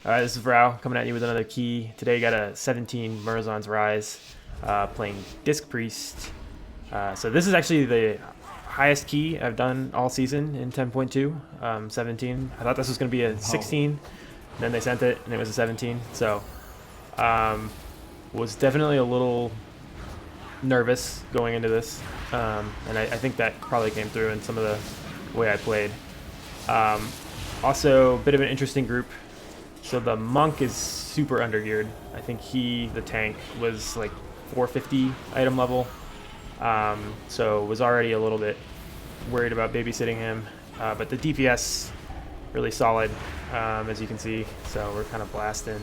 Alright, this is Vrao coming at you with another key. Today you got a 17 Murozond's Rise, playing Disc Priest. So this is actually the highest key I've done all season in 10.2, 17. I thought this was going to be a 16, then they sent it and it was a 17. So was definitely a little nervous going into this, and I think that probably came through in some of the way I played. Also, a bit of an interesting group. So the monk is super undergeared. I think the tank, was like 450 item level. So was already a little bit worried about babysitting him. But the DPS, really solid, as you can see. So we're kind of blasting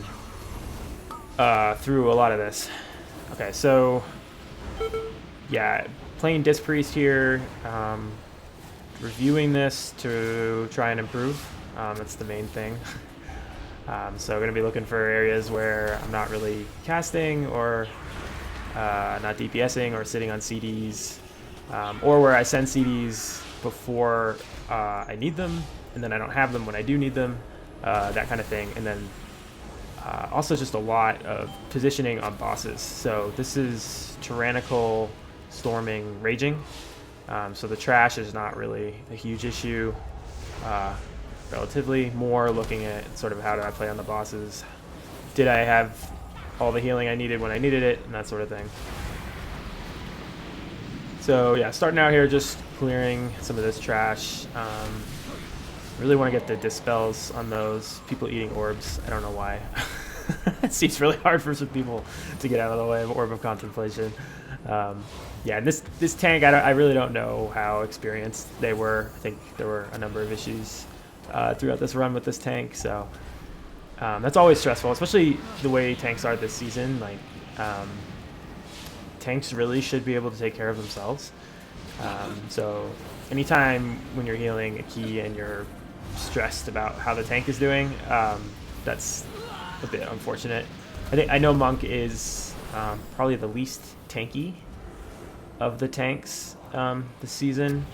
through a lot of this. Okay, so yeah, playing Disc Priest here. Reviewing this to try and improve. That's the main thing. So I'm going to be looking for areas where I'm not really casting or not DPSing or sitting on CDs, or where I send CDs before I need them and then I don't have them when I do need them, that kind of thing. And then also just a lot of positioning on bosses. So this is Tyrannical, Storming, Raging. So the trash is not really a huge issue. Relatively more looking at sort of how did I play on the bosses, did I have all the healing I needed when I needed it, and that sort of thing. So yeah, starting out here just clearing some of this trash. Really want to get the dispels on those people eating orbs. I don't know why. It seems really hard for some people to get out of the way of Orb of Contemplation. Yeah, and this tank, I really don't know how experienced they were. I think there were a number of issues throughout this run with this tank, so that's always stressful, especially the way tanks are this season. Like, tanks really should be able to take care of themselves. So anytime when you're healing a key and you're stressed about how the tank is doing, that's a bit unfortunate. I know Monk is probably the least tanky of the tanks this season,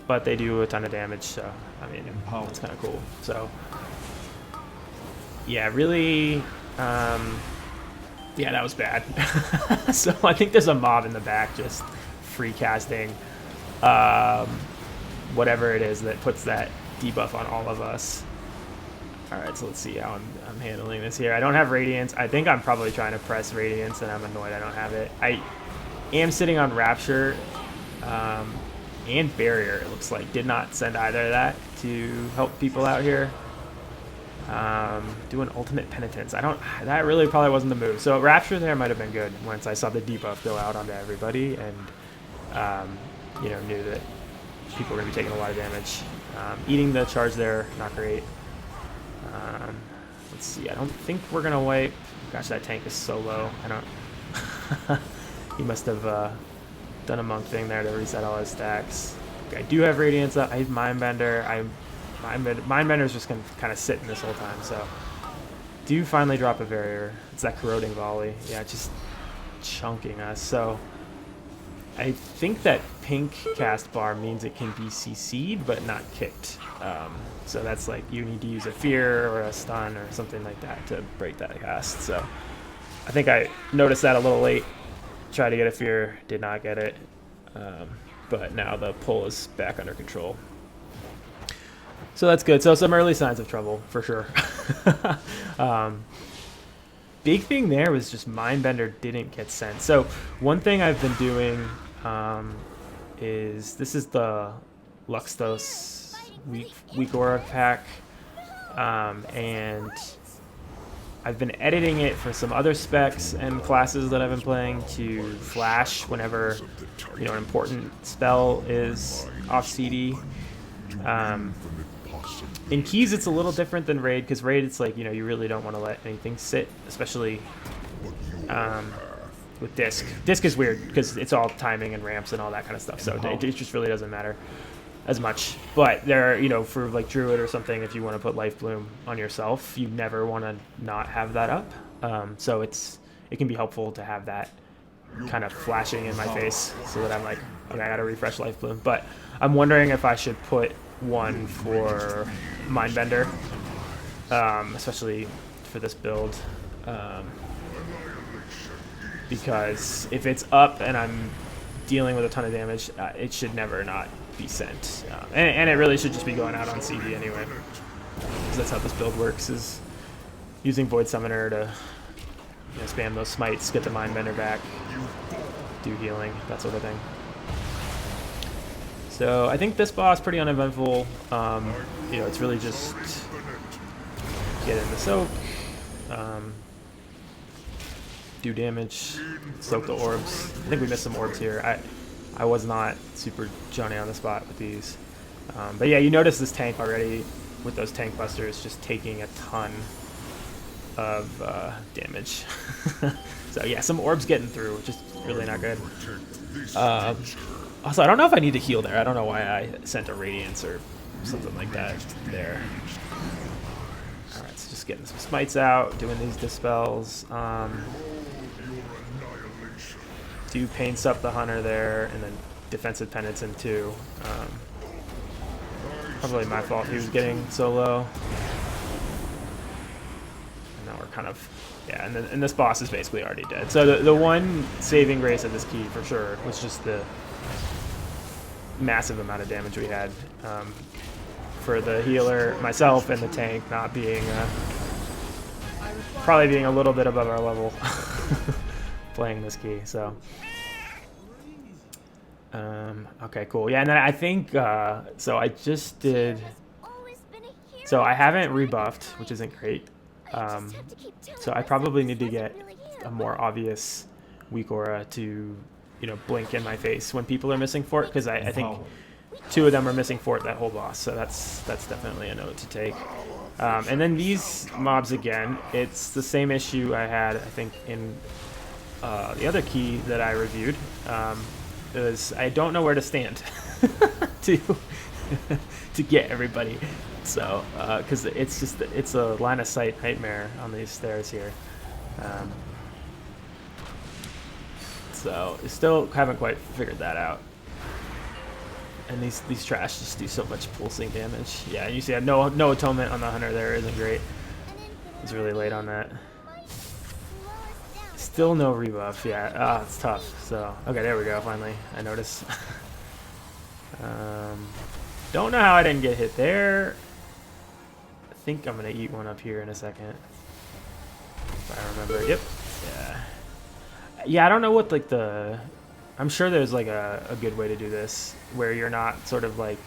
but they do a ton of damage, so I mean, it's kind of cool. So yeah, really, yeah, that was bad. So I think there's a mob in the back just free casting whatever it is that puts that debuff on all of us. All right, so let's see how I'm handling this here. I don't have Radiance. I think I'm probably trying to press Radiance, and I'm annoyed I don't have it. I am sitting on Rapture and Barrier, it looks like. Did not send either of that to help people out here. Doing Ultimate Penitence. That really probably wasn't the move. So Rapture there might have been good once I saw the debuff go out onto everybody and, you know, knew that people were going to be taking a lot of damage. Eating the charge there, not great. Let's see, I don't think we're going to wipe. Gosh, that tank is so low. I don't... He must have done a monk thing there to reset all his stacks. Okay, I do have Radiance up. I have Mindbender. Mindbender's just going to kind of sit in this whole time, so... Do finally drop a barrier. It's that corroding volley. Yeah, just chunking us. So I think that pink cast bar means it can be CC'd but not kicked. So that's like you need to use a fear or a stun or something like that to break that cast. So I think I noticed that a little late. Tried to get a fear, did not get it. But now the pull is back under control. So that's good. So some early signs of trouble, for sure. Big thing there was just Mindbender didn't get sent. So one thing I've been doing is, this is the Luxtos Weak Aura pack. And I've been editing it for some other specs and classes that I've been playing to flash whenever, you know, an important spell is off CD. In keys, it's a little different than raid, because raid, it's like, you know, you really don't want to let anything sit, especially with disc. Disc is weird because it's all timing and ramps and all that kind of stuff, so it just really doesn't matter as much. But there, you know, for like Druid or something, if you want to put Life Bloom on yourself, you never want to not have that up. So it can be helpful to have that kind of flashing in my face so that I'm like, okay, I gotta refresh Life Bloom. But I'm wondering if I should put one for Mindbender especially for this build. Because if it's up and I'm dealing with a ton of damage, it should never not be sent. And it really should just be going out on CD anyway. Because that's how this build works, is using Void Summoner to spam those smites, get the Mindbender back, do healing, that sort of thing. So I think this boss pretty uneventful. It's really just get in the soak, do damage, soak the orbs. I think we missed some orbs here. I was not super Johnny on the spot with these. But yeah, you notice this tank already with those tank busters just taking a ton of damage. So yeah, some orbs getting through, which is really not good. Also, I don't know if I need to heal there. I don't know why I sent a Radiance or something like that there. Alright, so just getting some smites out, doing these dispels. Do Pain Sup the Hunter there, and then Defensive Penance in 2. Probably my fault he was getting so low. And now we're kind of, yeah, and this boss is basically already dead. So the one saving grace of this key for sure was just the massive amount of damage we had for the healer, myself, and the tank not being, probably being a little bit above our level playing this key, so. Okay, cool. Yeah, and then I think, so I just did, so I haven't rebuffed, which isn't great. So I probably need to get a more obvious weak aura to, blink in my face when people are missing fort, because I think 2 of them are missing fort that whole boss, so that's definitely a note to take. And then these mobs again, it's the same issue I had, I think, in the other key that I reviewed. Is I don't know where to stand to get everybody, so because it's a line of sight nightmare on these stairs here. So still haven't quite figured that out. And these trash just do so much pulsing damage. Yeah, and you see no atonement on the hunter there isn't great. He's really late on that. Still no rebuff, yeah. It's tough. So, okay, there we go, finally. I noticed. Don't know how I didn't get hit there. I think I'm going to eat one up here in a second. If I remember. Yep. Yeah. Yeah, I don't know what, like, I'm sure there's, like, a good way to do this, where you're not sort of, like,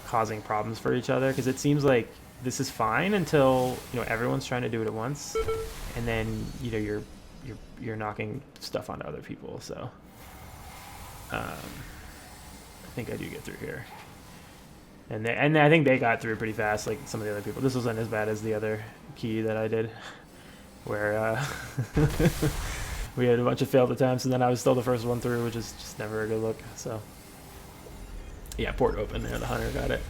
causing problems for each other, because it seems like this is fine until, everyone's trying to do it at once, and then, you're knocking stuff onto other people, so I think I do get through here, and I think they got through pretty fast, like some of the other people. This wasn't as bad as the other key that I did, where we had a bunch of failed attempts, and then I was still the first one through, which is just never a good look. So yeah, port open there. The hunter got it.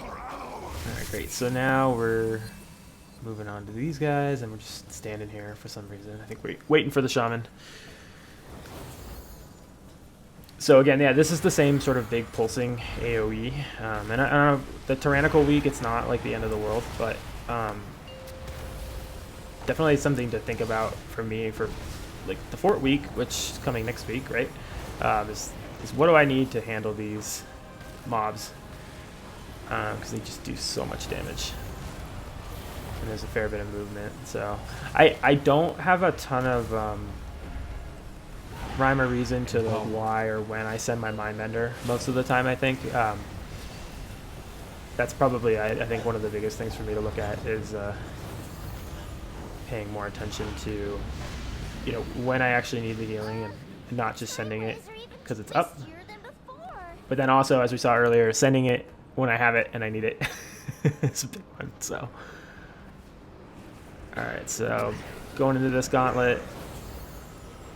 Alright, great. So now we're moving on to these guys, and we're just standing here for some reason. I think we're waiting for the shaman. So again, yeah, this is the same sort of big pulsing AoE. And I don't know, the Tyrannical week, it's not like the end of the world, but definitely something to think about for me for like the fort week, which is coming next week, right? Is what do I need to handle these mobs? Because they just do so much damage. And there's a fair bit of movement, so I don't have a ton of rhyme or reason to like why or when I send my Mindbender most of the time. I think that's probably I think one of the biggest things for me to look at is paying more attention to when I actually need the healing, and not just sending it because it's up, but then also, as we saw earlier, sending it when I have it and I need it. It's a big one. So alright, so going into this gauntlet,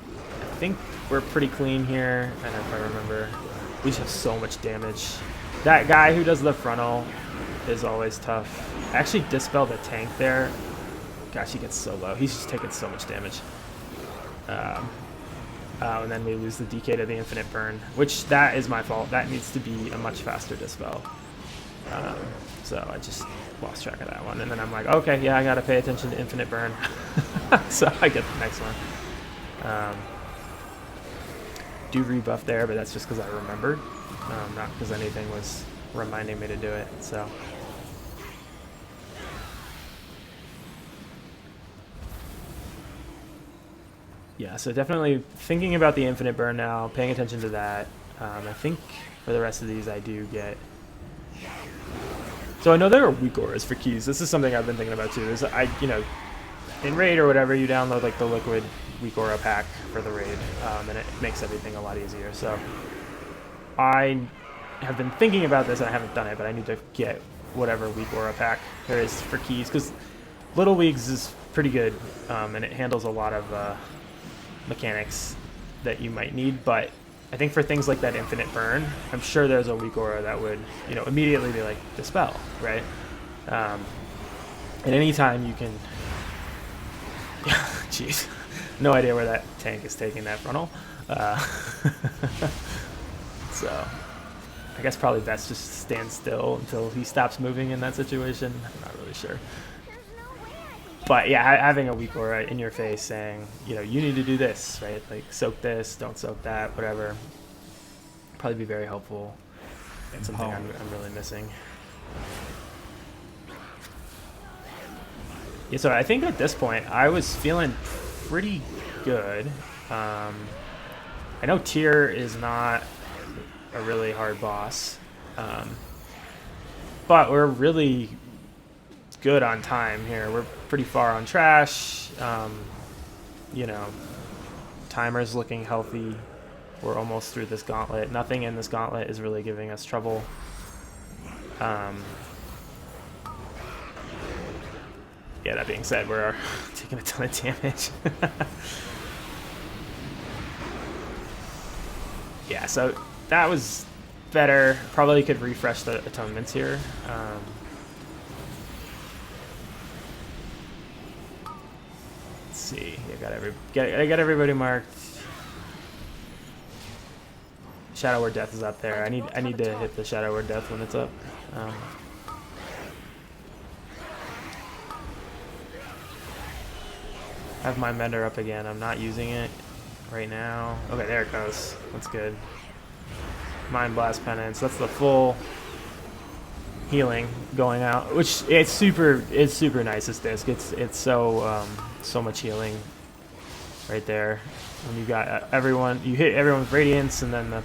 I think we're pretty clean here, and if I remember, we just have so much damage. That guy who does the frontal is always tough. I actually dispelled the tank there. Gosh, he gets so low. He's just taking so much damage. And then we lose the DK to the infinite burn, which that is my fault. That needs to be a much faster dispel. So I just lost track of that one. And then I'm like, okay, yeah, I got to pay attention to infinite burn. So I get the next one. Do rebuff there, but that's just because I remembered, not because anything was reminding me to do it. So. Yeah, so definitely thinking about the infinite burn now, paying attention to that. I think for the rest of these I do get... So I know there are weak auras for keys. This is something I've been thinking about too. Is in raid or whatever, you download like the liquid weak aura pack for the raid, and it makes everything a lot easier. So I have been thinking about this and I haven't done it, but I need to get whatever weak aura pack there is for keys, because Little Weeks is pretty good, and it handles a lot of mechanics that you might need. But I think for things like that infinite burn, I'm sure there's a weak aura that would, immediately be like dispel, right? At any time you can. Jeez, no idea where that tank is taking that frontal. So I guess probably best just stand still until he stops moving in that situation. I'm not really sure. But yeah, having a weak aura in your face saying, you need to do this, right? Like soak this, don't soak that, whatever. Probably be very helpful. It's something I'm really missing. Yeah, so I think at this point I was feeling pretty good. I know tier is not a really hard boss, but we're really good on time here. We're pretty far on trash. Timer's looking healthy. We're almost through this gauntlet. Nothing in this gauntlet is really giving us trouble. Yeah, that being said, we're taking a ton of damage. Yeah, so that was better. Probably could refresh the atonements here. Let's see. I got everybody marked. Shadow Word Death is up there. I need to hit the Shadow Word Death when it's up. I have Mindbender up again. I'm not using it right now. Okay, there it goes. That's good. Mind Blast Penance. That's the full healing going out, which it's super nice. This disc. It's so much healing right there. When you got everyone, you hit everyone with Radiance, and then the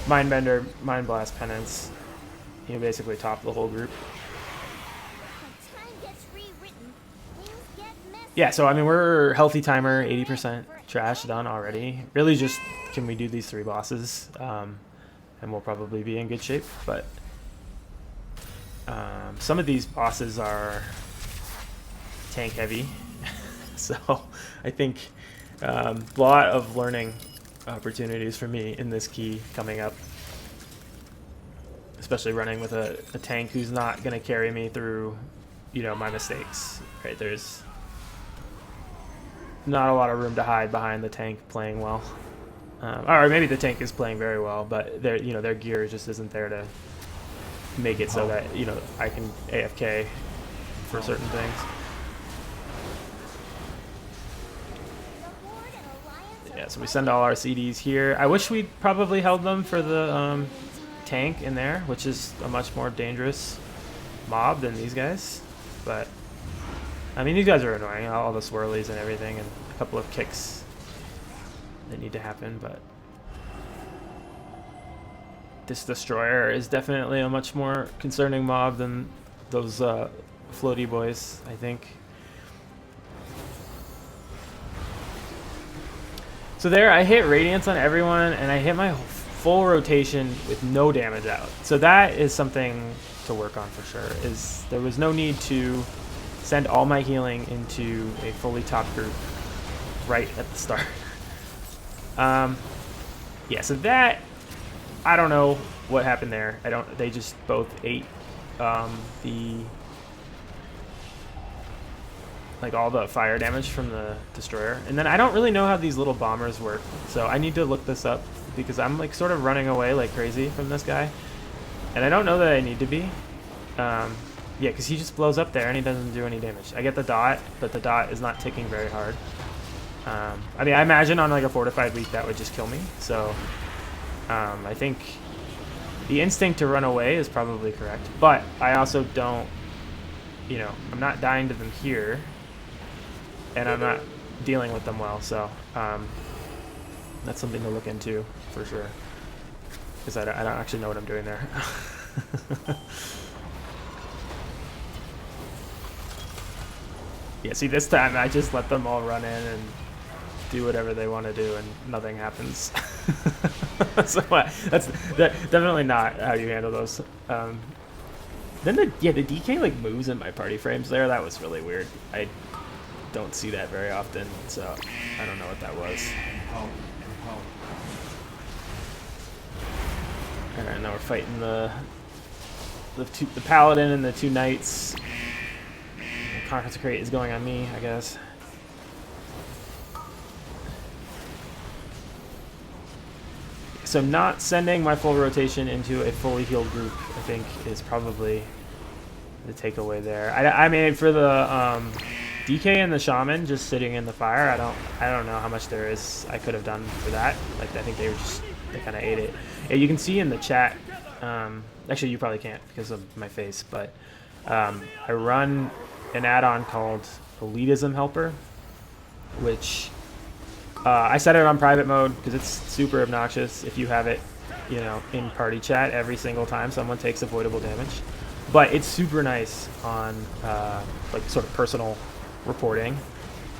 Mindbender, Mind Blast Penance. You basically top the whole group. Yeah, so I mean, we're healthy timer, 80% trash done already. Really just, can we do these 3 bosses? And we'll probably be in good shape. But some of these bosses are tank heavy. So I think a lot of learning opportunities for me in this key coming up. Especially running with a tank who's not going to carry me through, my mistakes. Right, there's not a lot of room to hide behind the tank playing well, or maybe the tank is playing very well, but their gear just isn't there to make it so that I can AFK for certain things. Yeah, so we send all our CDs here. I wish we'd probably held them for the tank in there, which is a much more dangerous mob than these guys, but I mean, these guys are annoying, all the swirlies and everything, and a couple of kicks that need to happen, but this Destroyer is definitely a much more concerning mob than those floaty boys, I think. So there, I hit Radiance on everyone, and I hit my full rotation with no damage out. So that is something to work on for sure, is there was no need to send all my healing into a fully top group right at the start. Yeah, so that, I don't know what happened there. They just both ate all the fire damage from the Destroyer. And then I don't really know how these little bombers work, so I need to look this up because I'm sort of running away like crazy from this guy. And I don't know that I need to be. Yeah, because he just blows up there and he doesn't do any damage. I get the dot, but the dot is not ticking very hard. I mean, I imagine on like a fortified week that would just kill me. So I think the instinct to run away is probably correct. But I also don't, you know, I'm not dying to them here. And I'm not dealing with them well. So that's something to look into for sure. Because I don't actually know what I'm doing there. Yeah, see, this time I just let them all run in and do whatever they want to do, and nothing happens. So that's definitely not how you handle those. Then the DK like moves in my party frames there. That was really weird. I don't see that very often, so I don't know what that was. All right, now we're fighting the paladin and the two knights. Consecrate is going on me, I guess. So not sending my full rotation into a fully healed group, I think, is probably the takeaway there. I mean, for the DK and the shaman just sitting in the fire, I don't know how much there is I could have done for that. Like, I think they kind of ate it. Yeah, you can see in the chat. Actually, you probably can't because of my face, but I run an add-on called Elitism Helper, which I set it on private mode because it's super obnoxious if you have it, you know, in party chat every single time someone takes avoidable damage. But it's super nice on like sort of personal reporting.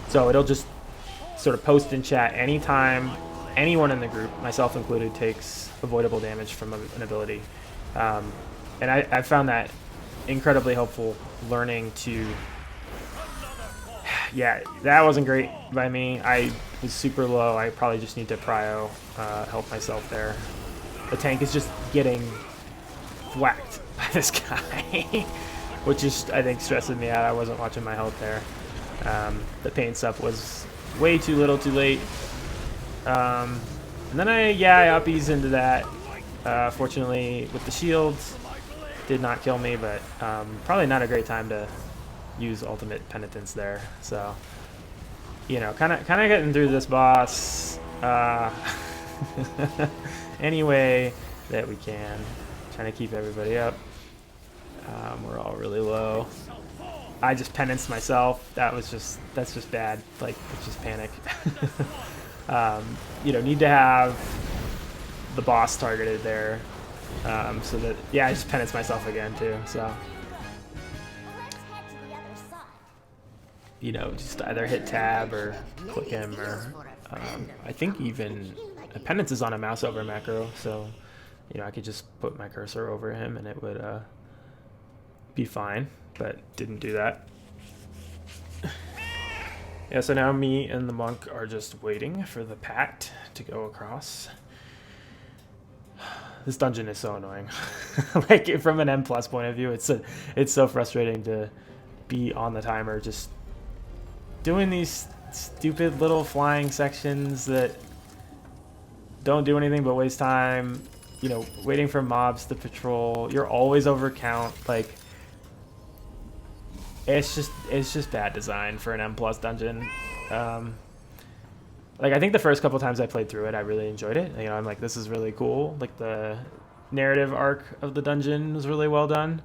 So it'll just sort of post in chat anytime anyone in the group, myself included, takes avoidable damage from an ability. And I found that incredibly helpful learning to... Yeah, that wasn't great by me. I was super low. I probably just need to prio, help myself there. The tank is just getting whacked by this guy, which is, I think, stressing me out. I wasn't watching my health there. The pain stuff was way too little too late. And then I up-eased into that. Fortunately, with the shields, did not kill me, but probably not a great time to use ultimate penitence there. So, you know, kind of getting through this boss any way that we can. Trying to keep everybody up. We're all really low. I just penanced myself. That's just bad. Like, it's just panic. You know, need to have the boss targeted there. So that, yeah, I just penanced myself again too. So, you know, just either hit tab or click him, or I think even penance is on a mouse over macro, so you know I could just put my cursor over him and it would be fine, but didn't do that. Yeah, so now me and the monk are just waiting for the pact to go across. This dungeon is so annoying. Like, from an M+ point of view, it's so frustrating to be on the timer just doing these stupid little flying sections that don't do anything but waste time. You know, waiting for mobs to patrol. You're always over count. Like, it's just bad design for an M+ dungeon. Like, I think the first couple times I played through it, I really enjoyed it. You know, I'm like, this is really cool. Like, the narrative arc of the dungeon was really well done.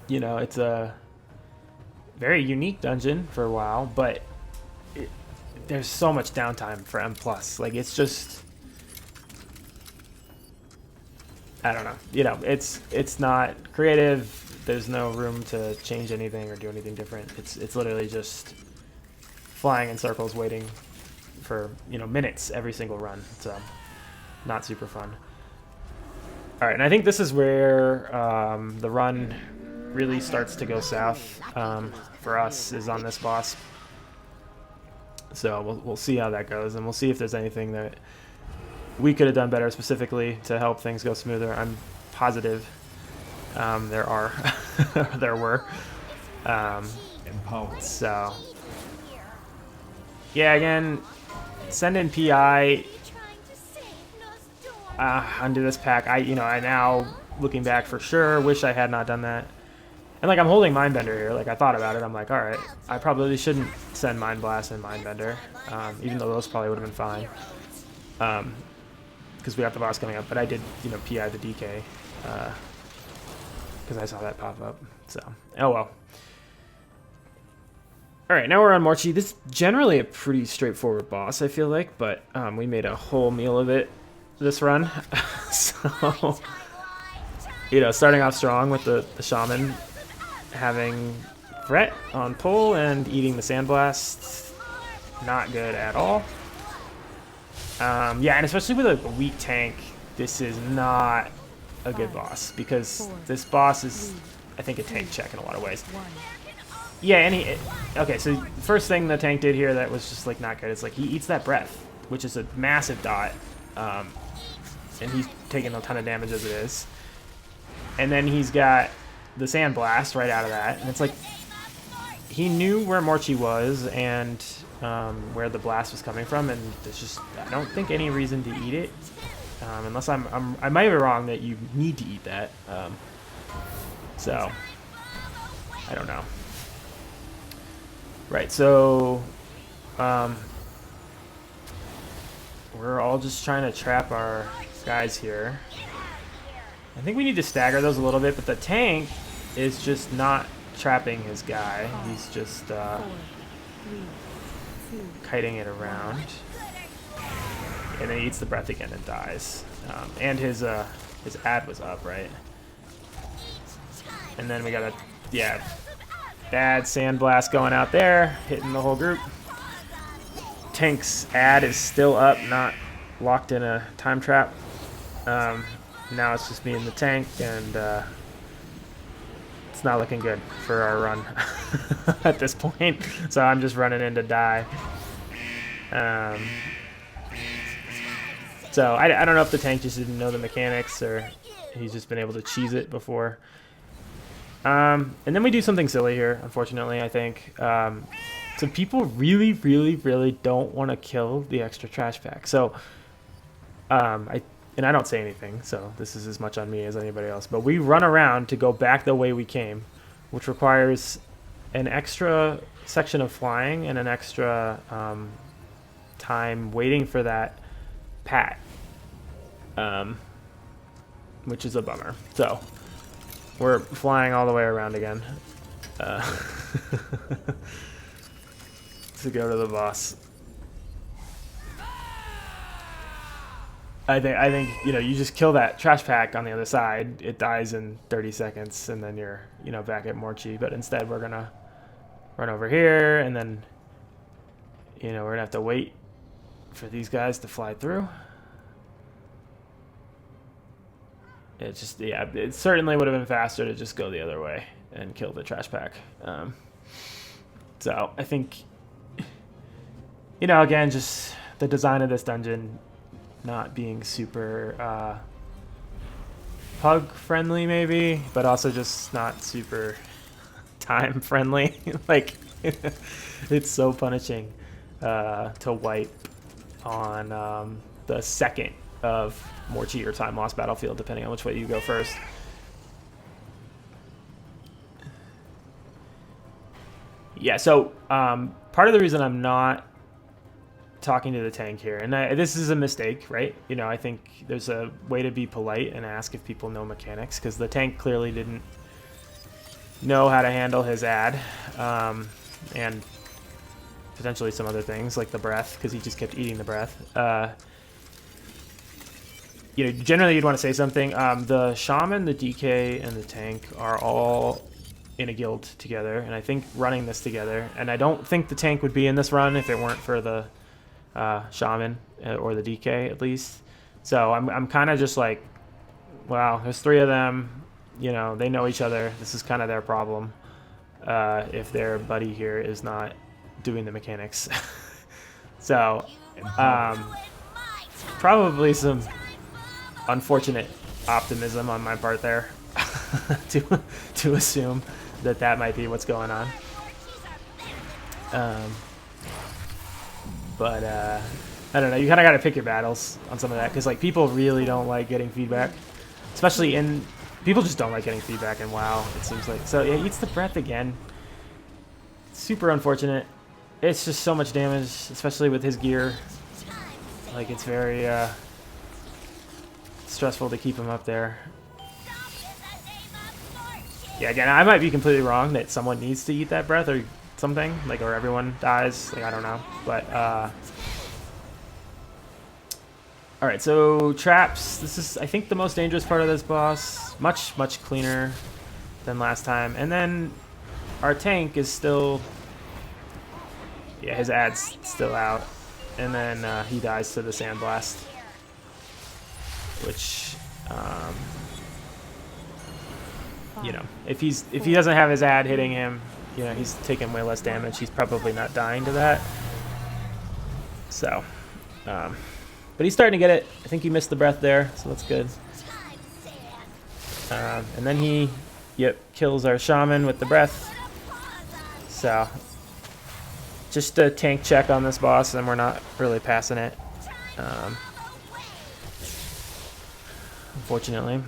You know, it's a very unique dungeon for a while, but there's so much downtime for M+. Like, it's just... I don't know. You know, it's not creative. There's no room to change anything or do anything different. It's literally just flying in circles, waiting for, you know, minutes every single run. So, not super fun. All right, and I think this is where the run really starts to go south for us, is on this boss. So we'll see how that goes, and we'll see if there's anything that we could have done better specifically to help things go smoother. I'm positive there are, there were. So, yeah, again, send in PI undo this pack. I now looking back for sure. Wish I had not done that. And like I'm holding Mindbender here. Like I thought about it. I'm like, all right, I probably shouldn't send Mind Blast and Mindbender, even though those probably would have been fine. Because we have the boss coming up. But I did, you know, PI the DK because I saw that pop up. So, oh well. All right, now we're on Morchi. This is generally a pretty straightforward boss, I feel like, but we made a whole meal of it this run. So, you know, starting off strong with the Shaman having Threat on pull and eating the Sandblast. Not good at all. Yeah, and especially with a weak tank, this is not a good boss because this boss is, I think, a tank check in a lot of ways. Yeah, and okay, so first thing the tank did here that was just like not good is like he eats that breath, which is a massive dot, and he's taking a ton of damage as it is. And then he's got the Sand Blast right out of that, and it's like he knew where Morchi was and where the blast was coming from, and there's just I don't think any reason to eat it, unless I might be wrong that you need to eat that. So I don't know. Right, so we're all just trying to trap our guys here. I think we need to stagger those a little bit, but the tank is just not trapping his guy. He's just kiting it around. And then he eats the breath again and dies. And his ad was up, right? And then we got a, yeah, bad Sandblast going out there, hitting the whole group. Tank's ad is still up, not locked in a time trap. Now it's just me and the tank, and it's not looking good for our run at this point. So I'm just running in to die. So I don't know if the tank just didn't know the mechanics or he's just been able to cheese it before. And then we do something silly here, unfortunately, I think. So people really, really, really don't want to kill the extra trash pack. So, I don't say anything, so this is as much on me as anybody else. But we run around to go back the way we came, which requires an extra section of flying and an extra time waiting for that pat, which is a bummer. So we're flying all the way around again to go to the boss. I think you know, you just kill that trash pack on the other side, it dies in 30 seconds, and then you're, you know, back at Morchi. But instead we're gonna run over here, and then, you know, we're gonna have to wait for these guys to fly through. It just, yeah, it certainly would have been faster to just go the other way and kill the trash pack. So I think, you know, again, just the design of this dungeon not being super pug friendly maybe, but also just not super time friendly. Like it's so punishing to wipe on the second of Morchi or time lost battlefield, depending on which way you go first. Yeah, so part of the reason I'm not talking to the tank here, and this is a mistake, right? You know, I think there's a way to be polite and ask if people know mechanics, because the tank clearly didn't know how to handle his ad, and potentially some other things like the breath, because he just kept eating the breath. You know, generally you'd want to say something. The shaman, the DK, and the tank are all in a guild together, and I think running this together, and I don't think the tank would be in this run if it weren't for the shaman or the DK at least. So I'm kind of just like, wow, there's three of them, you know, they know each other, this is kind of their problem if their buddy here is not doing the mechanics. So probably some unfortunate optimism on my part there to assume that that might be what's going on. But I don't know, you kind of got to pick your battles on some of that, because like people really don't like getting feedback, especially in People just don't like getting feedback in WoW, it seems like. So yeah, eats the breath again. Super unfortunate. It's just so much damage, especially with his gear. Like, it's very stressful to keep him up there. Yeah, again, I might be completely wrong that someone needs to eat that breath or something, like, or everyone dies. Like, I don't know, but all right, so traps. This is, I think, the most dangerous part of this boss. Much cleaner than last time. And then our tank is still, yeah, his ad's still out. And then he dies to the sandblast, which, you know, if he doesn't have his ad hitting him, you know, he's taking way less damage. He's probably not dying to that. So, but he's starting to get it. I think he missed the breath there, so that's good. And then he, yep, kills our shaman with the breath. So, just a tank check on this boss, and we're not really passing it. Unfortunately.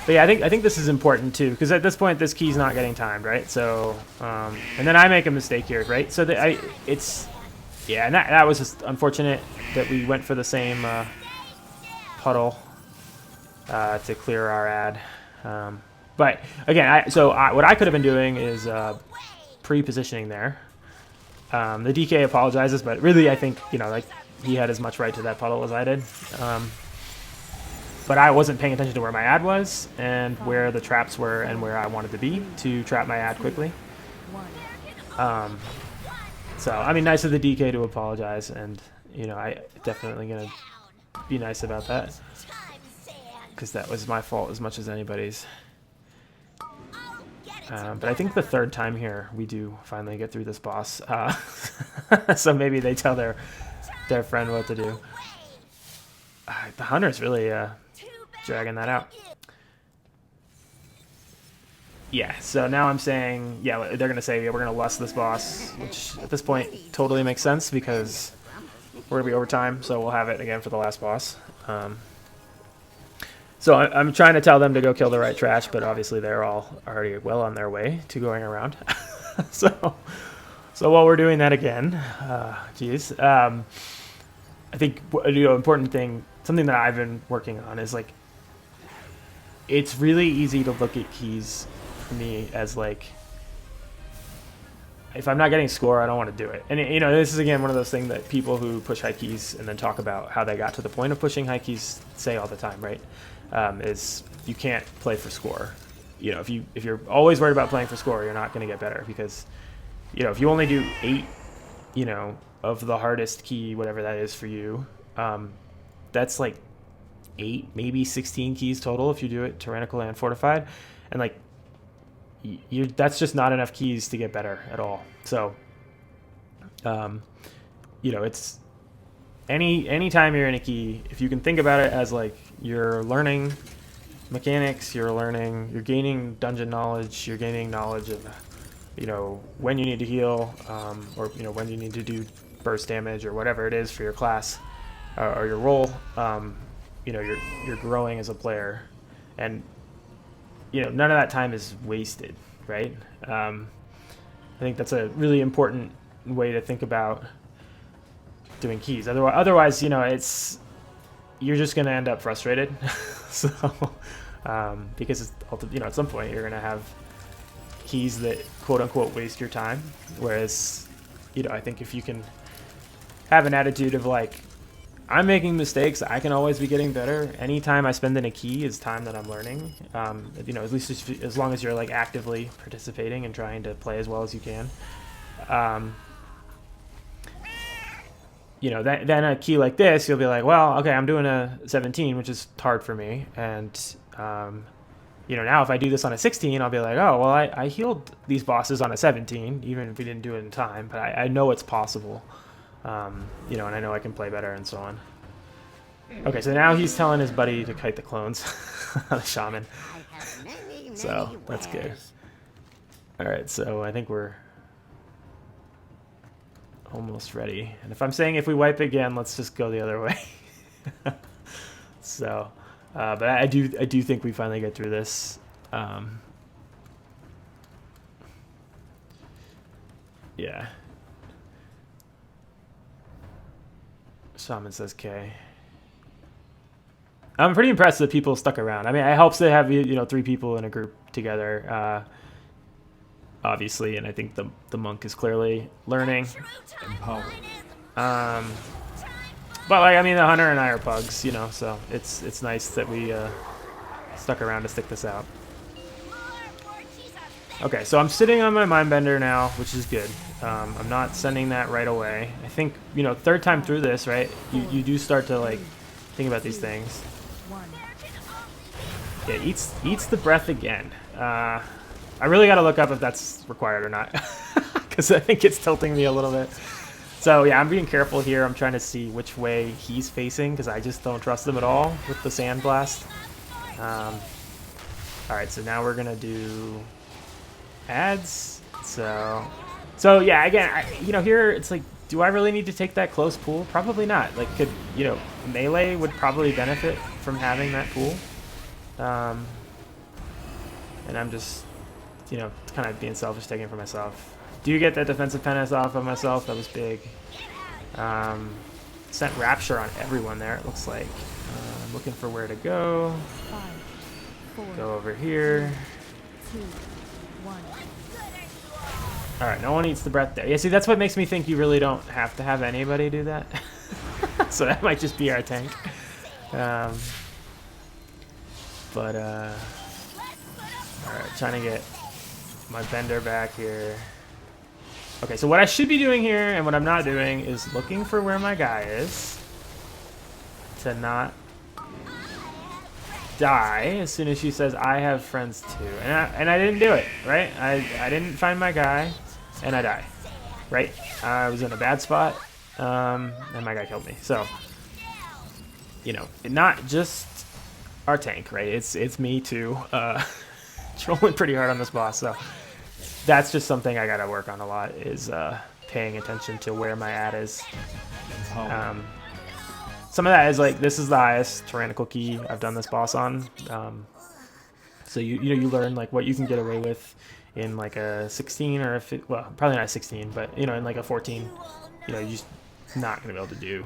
But yeah, I think this is important too, because at this point, this key's not getting timed, right? So, and then I make a mistake here, right? So it's, yeah, and that was just unfortunate that we went for the same puddle to clear our ad. But again, what I could have been doing is pre-positioning there. The DK apologizes, but really, I think, you know, like, he had as much right to that puddle as I did. But I wasn't paying attention to where my ad was and where the traps were and where I wanted to be to trap my ad quickly. So, I mean, nice of the DK to apologize, and, you know, I definitely gonna be nice about that, because that was my fault as much as anybody's. But I think the third time here, we do finally get through this boss. So maybe they tell their friend what to do. The hunter's really dragging that out. Yeah, so now I'm saying, yeah, they're going to say, yeah, we're going to lust this boss, which at this point totally makes sense, because we're going to be over time, so we'll have it again for the last boss. So I'm trying to tell them to go kill the right trash, but obviously they're all already well on their way to going around. So while we're doing that again, I think, you know, important thing, something that I've been working on is, like, it's really easy to look at keys for me as, like, if I'm not getting score, I don't want to do it. And, you know, this is, again, one of those things that people who push high keys and then talk about how they got to the point of pushing high keys say all the time, right? Is you can't play for score. You know, if you're always worried about playing for score, you're not going to get better, because, you know, if you only do 8, you know, of the hardest key, whatever that is for you, that's like 8, maybe 16 keys total if you do it Tyrannical and Fortified, and, like, that's just not enough keys to get better at all. So, you know, it's any time you're in a key, if you can think about it as, like, you're learning mechanics, you're gaining dungeon knowledge, you're gaining knowledge of, you know, when you need to heal, or, you know, when you need to do burst damage or whatever it is for your class or your role. You know, you're growing as a player, and, you know, none of that time is wasted, right? I think that's a really important way to think about doing keys. Otherwise, you know, you're just going to end up frustrated. So, because it's, you know, at some point you're going to have keys that quote unquote waste your time. Whereas, you know, I think if you can have an attitude of, like, I'm making mistakes, I can always be getting better. Any time I spend in a key is time that I'm learning. You know, at least as long as you're, like, actively participating and trying to play as well as you can. You know, then a key like this, you'll be like, well, okay, I'm doing a 17, which is hard for me. And, you know, now if I do this on a 16, I'll be like, oh, well, I healed these bosses on a 17, even if we didn't do it in time. But I know it's possible. You know, and I know I can play better and so on. Okay, so now he's telling his buddy to kite the clones on the shaman. So that's good. All right, so I think we're almost ready. And if I'm saying if we wipe again, let's just go the other way. So, But I do think we finally get through this. Yeah. Shaman says K. I'm pretty impressed that people stuck around. I mean, it helps to have 3 people in a group together, obviously, and I think the monk is clearly learning. But like, I mean, the hunter and I are pugs, so it's nice that we stuck around to stick this out. Okay, so I'm sitting on my Mindbender now, which is good. I'm not sending that right away. I think, 3rd time through this, right, you do start to, like, think about these things. Yeah, eats the breath again. I really got to look up if that's required or not, because I think it's tilting me a little bit. So, yeah, I'm being careful here. I'm trying to see which way he's facing, because I just don't trust him at all with the Sand Blast. All right, so now we're going to do ads. So yeah, again, here it's like, do I really need to take that close pool? Probably not. Like, could, melee would probably benefit from having that pool. And I'm just, kind of being selfish, taking it for myself. Do you get that defensive penance off of myself? That was big. Sent Rapture on everyone there, it looks like. I'm looking for where to go. Go over here. 2, 1. Alright, no one eats the breath there. Yeah, see, that's what makes me think you really don't have to have anybody do that. So that might just be our tank. Alright, trying to get my bender back here. Okay, so what I should be doing here, and what I'm not doing, is looking for where my guy is. To not die as soon as she says, I have friends too. And I didn't do it, right? I didn't find my guy, and I die. Right? I was in a bad spot, and my guy killed me. So, not just our tank, right? It's me too. Trolling pretty hard on this boss, so that's just something I gotta work on a lot, is paying attention to where my ad is. Some of that is like, this is the highest Tyrannical key I've done this boss on. So you learn like what you can get away with in like a 16 or well, probably not a 16, but in like a 14, you're just not gonna be able to do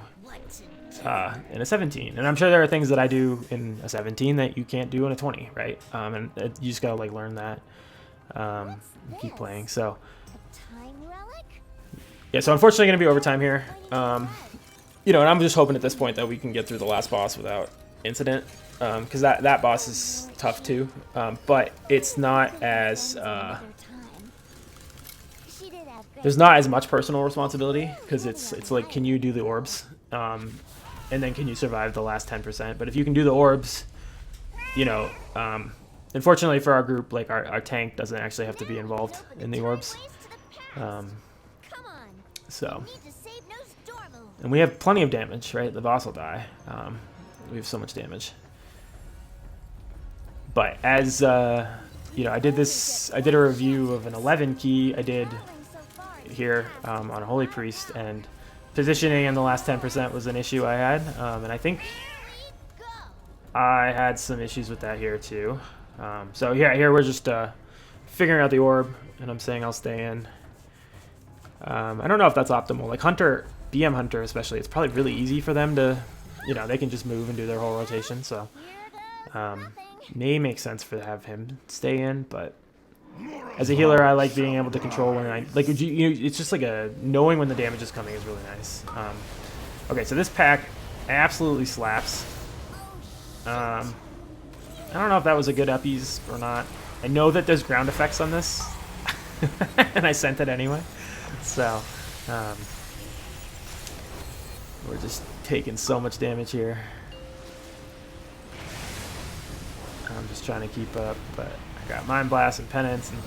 in a 17. And I'm sure there are things that I do in a 17 that you can't do in a 20, right? And you just gotta like learn that. Keep playing. So yeah, so unfortunately gonna be overtime here. And I'm just hoping at this point that we can get through the last boss without incident, because that boss is tough too, but it's not as there's not as much personal responsibility, because it's like, can you do the orbs, and then can you survive the last 10%? But if you can do the orbs, unfortunately for our group, like our tank doesn't actually have to be involved in the orbs. So, and we have plenty of damage, right? The boss will die. We have so much damage. But as I did a review of an 11 key I did here on a Holy Priest, and positioning in the last 10% was an issue I had, and I think I had some issues with that here too. So yeah, here we're just figuring out the orb, and I'm saying I'll stay in. I don't know if that's optimal. Like Hunter, BM Hunter especially, it's probably really easy for them to, they can just move and do their whole rotation. So may make sense to have him stay in, but as a healer, I like being able to control when it's just like knowing when the damage is coming is really nice. Okay, so this pack absolutely slaps. I don't know if that was a good uppies or not. I know that there's ground effects on this, and I sent it anyway. So, we're just taking so much damage here. I'm just trying to keep up, but I got Mind Blast and Penance and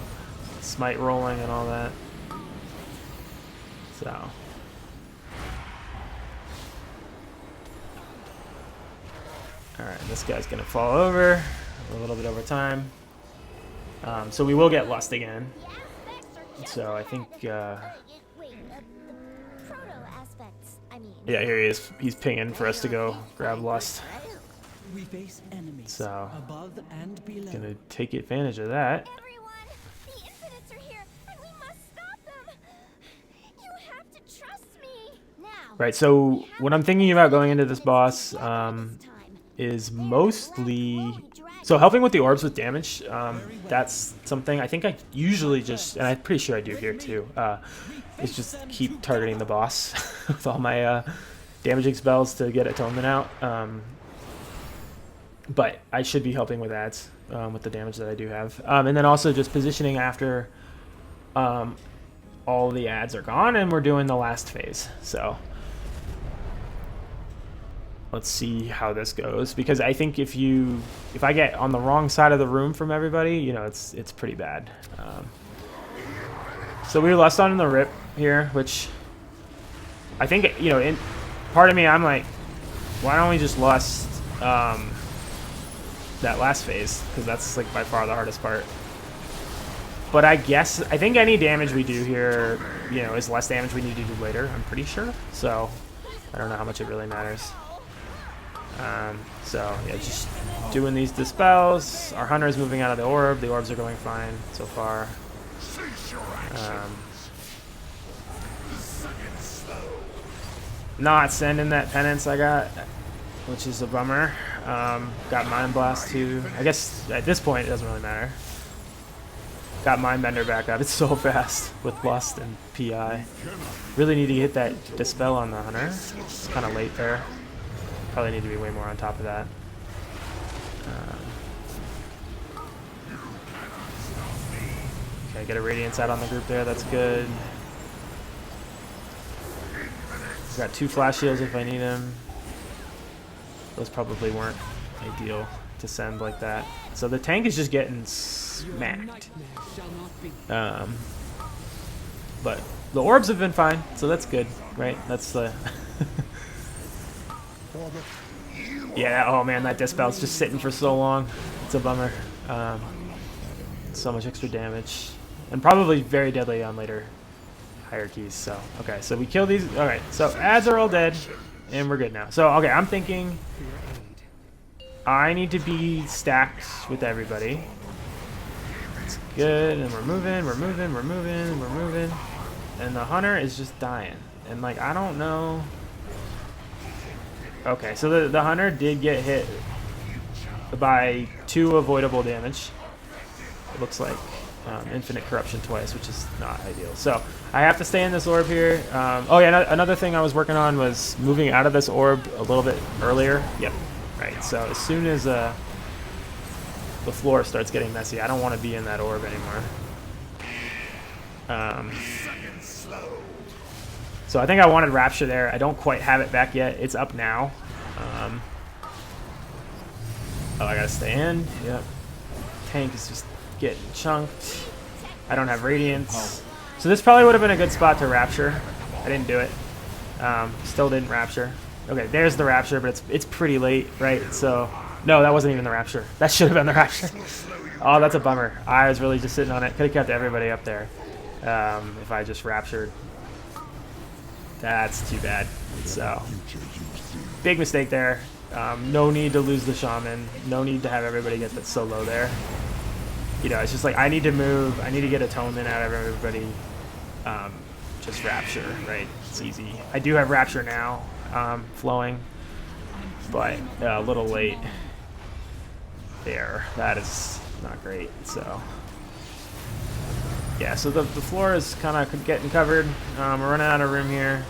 Smite rolling and all that. So. Alright, this guy's going to fall over a little bit over time. So we will get Lust again. So I think, yeah, here he is. He's pinging for us to go grab Lust. We face enemies So, above and below. gonna take advantage of that. Everyone, the infinites are here, and we must stop them. You have to trust me. Now. Right, so what I'm thinking about going into this boss is mostly... So helping with the orbs with damage, that's something I think I usually just, and I'm pretty sure I do here too, is just keep targeting the boss with all my damaging spells to get atonement out. But I should be helping with ads with the damage that I do have. And then also just positioning after all the ads are gone and we're doing the last phase. So let's see how this goes, because I think if I get on the wrong side of the room from everybody, you know, it's pretty bad. So we lost on in the rip here, which I think, you know, in part of me I'm like, why don't we just lust that last phase, because that's like by far the hardest part. But I think any damage we do here, you know, is less damage we need to do later, I'm pretty sure. So I don't know how much it really matters. So yeah, just doing these dispels. Our hunter is moving out of the orb. The orbs are going fine so far. Not sending that penance I got, which is a bummer. Got Mind Blast too. I guess at this point it doesn't really matter. Got Mindbender back up. It's so fast with Lust and PI. Really need to hit that Dispel on the hunter. It's kind of late there. Probably need to be way more on top of that. Okay, get a Radiance out on the group there. That's good. Got 2 flash shields if I need them. Those probably weren't ideal to send like that. So the tank is just getting smacked. But the orbs have been fine, so that's good, right? That's the... Yeah, oh man, that Dispel's just sitting for so long. It's a bummer. So much extra damage. And probably very deadly on later hierarchies, so... Okay, so we kill these... Alright, so ads are all dead, and we're good now. So, okay, I'm thinking... I need to be stacked with everybody. It's good, and we're moving, we're moving, we're moving, we're moving. And the hunter is just dying. And, like, I don't know... Okay, so the hunter did get hit by 2 avoidable damage. It looks like infinite corruption twice, which is not ideal. So I have to stay in this orb here. Oh yeah, another thing I was working on was moving out of this orb a little bit earlier. Yep, right. So as soon as the floor starts getting messy, I don't want to be in that orb anymore. So I think I wanted Rapture there. I don't quite have it back yet. It's up now. Oh, I gotta stay in. Yep. Tank is just getting chunked. I don't have Radiance. So this probably would have been a good spot to Rapture. I didn't do it. Still didn't Rapture. Okay, there's the Rapture, but it's pretty late, right? So, no, that wasn't even the Rapture. That should have been the Rapture. Oh, that's a bummer. I was really just sitting on it. Could have kept everybody up there if I just Raptured. That's too bad. So, big mistake there. No need to lose the Shaman. No need to have everybody get that so low there. You know, it's just like I need to move. I need to get Atonement out of everybody. Just Rapture, right? It's easy. I do have Rapture now, flowing, but a little late there. That is not great. So, yeah, so the floor is kind of getting covered. We're running out of room here.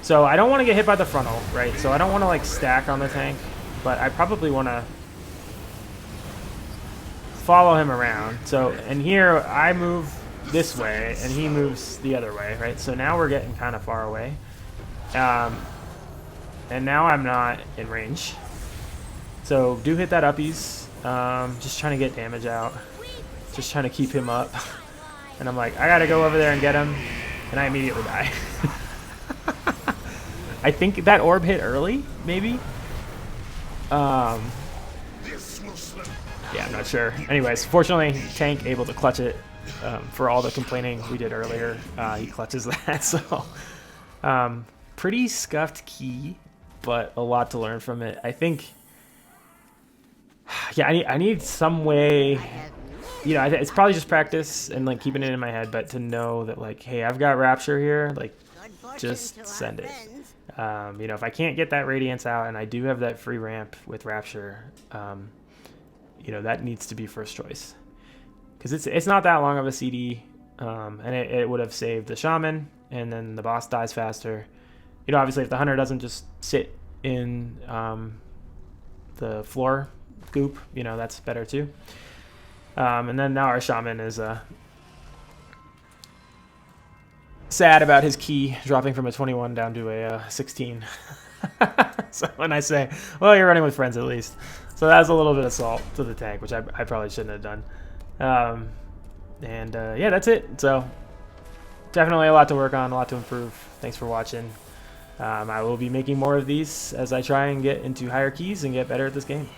So I don't want to get hit by the frontal, right? So I don't want to like stack on the tank, but I probably want to follow him around. So, and here I move this way and he moves the other way, right? So now we're getting kind of far away. And now I'm not in range. So do hit that uppies. Just trying to get damage out. Just trying to keep him up. And I'm like, I gotta go over there and get him. And I immediately die. I think that orb hit early, maybe? Yeah, I'm not sure. Anyways, fortunately, tank able to clutch it. For all the complaining we did earlier, he clutches that. So, pretty scuffed key, but a lot to learn from it. I think Yeah, I need some way. You know, it's probably just practice and like keeping it in my head, but to know that like, hey, I've got Rapture here, like, just send it. You know, if I can't get that Radiance out, and I do have that free ramp with Rapture, you know, that needs to be first choice, because it's not that long of a CD, and it would have saved the Shaman, and then the boss dies faster. You know, obviously if the Hunter doesn't just sit in the floor goop, you know, that's better too. And then now our Shaman is sad about his key dropping from a 21 down to a 16. So when I say, well, you're running with friends at least. So that's a little bit of salt to the tank, which I probably shouldn't have done. Yeah, that's it. So definitely a lot to work on, a lot to improve. Thanks for watching. I will be making more of these as I try and get into higher keys and get better at this game.